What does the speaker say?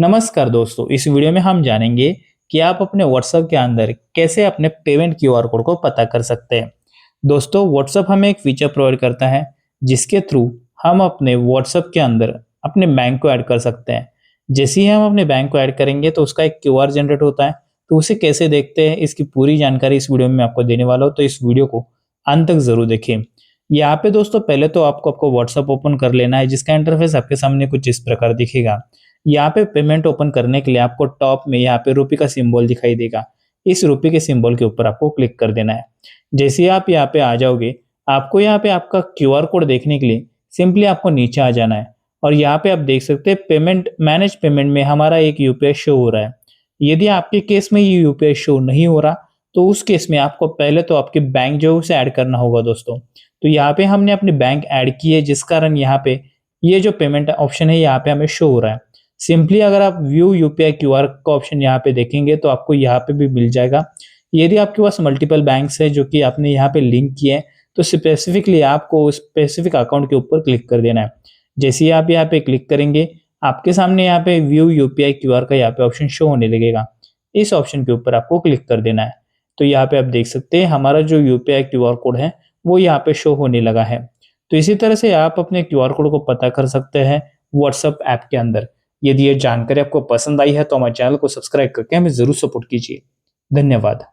नमस्कार दोस्तों, इस वीडियो में हम जानेंगे कि आप अपने व्हाट्सएप के अंदर कैसे अपने पेमेंट क्यूआर कोड को पता कर सकते हैं। दोस्तों, व्हाट्सएप हमें एक फीचर प्रोवाइड करता है जिसके थ्रू हम अपने व्हाट्सएप के अंदर अपने बैंक को ऐड कर सकते हैं। जैसे ही हम अपने बैंक को ऐड करेंगे तो उसका एक क्यूआर जनरेट होता है। तो उसे कैसे देखते हैं, इसकी पूरी जानकारी इस वीडियो में मैं आपको देने वाला हूँ, तो इस वीडियो को अंत तक जरूर देखें। यहाँ पे दोस्तों पहले तो आपको व्हाट्सएप ओपन कर लेना है, जिसका इंटरफेस आपके सामने कुछ इस प्रकार दिखेगा। यहाँ पे पेमेंट ओपन करने के लिए आपको टॉप में यहाँ पे रुपये का सिंबल दिखाई देगा। इस रुपये के सिंबल के ऊपर आपको क्लिक कर देना है। जैसे ही आप यहाँ पे आ जाओगे, आपको यहाँ पे आपका क्यूआर कोड देखने के लिए सिंपली आपको नीचे आ जाना है। और यहाँ पे आप देख सकते हैं पेमेंट मैनेज पेमेंट में हमारा एक यूपीआई शो हो रहा है। यदि आपके केस में ये यूपीआई शो नहीं हो रहा, तो उस केस में आपको पहले तो आपके बैंक जो है उसे ऐड करना होगा दोस्तों। तो यहाँ पे हमने अपनी बैंक ऐड की है, जिस कारण यहाँ पे ये जो पेमेंट ऑप्शन है यहाँ पे हमें शो हो रहा है। सिंपली अगर आप व्यू यूपीआई क्यूआर का ऑप्शन यहाँ पे देखेंगे तो आपको यहाँ पे भी मिल जाएगा। यदि आपके पास मल्टीपल बैंक्स है जो कि आपने यहाँ पे लिंक किए हैं, तो स्पेसिफिकली आपको स्पेसिफिक अकाउंट के ऊपर क्लिक कर देना है। जैसे ही आप यहाँ पे क्लिक करेंगे, आपके सामने यहाँ पे व्यू यूपीआई क्यूआर का यहाँ पे ऑप्शन शो होने लगेगा। इस ऑप्शन के ऊपर आपको क्लिक कर देना है। तो यहाँ पे आप देख सकते हैं हमारा जो यूपीआई क्यूआर कोड है वो यहाँ पे शो होने लगा है। तो इसी तरह से आप अपने क्यूआर कोड को पता कर सकते हैं व्हाट्सएप ऐप के अंदर। यदि ये जानकारी आपको पसंद आई है तो हमारे चैनल को सब्सक्राइब करके हमें जरूर सपोर्ट कीजिए। धन्यवाद।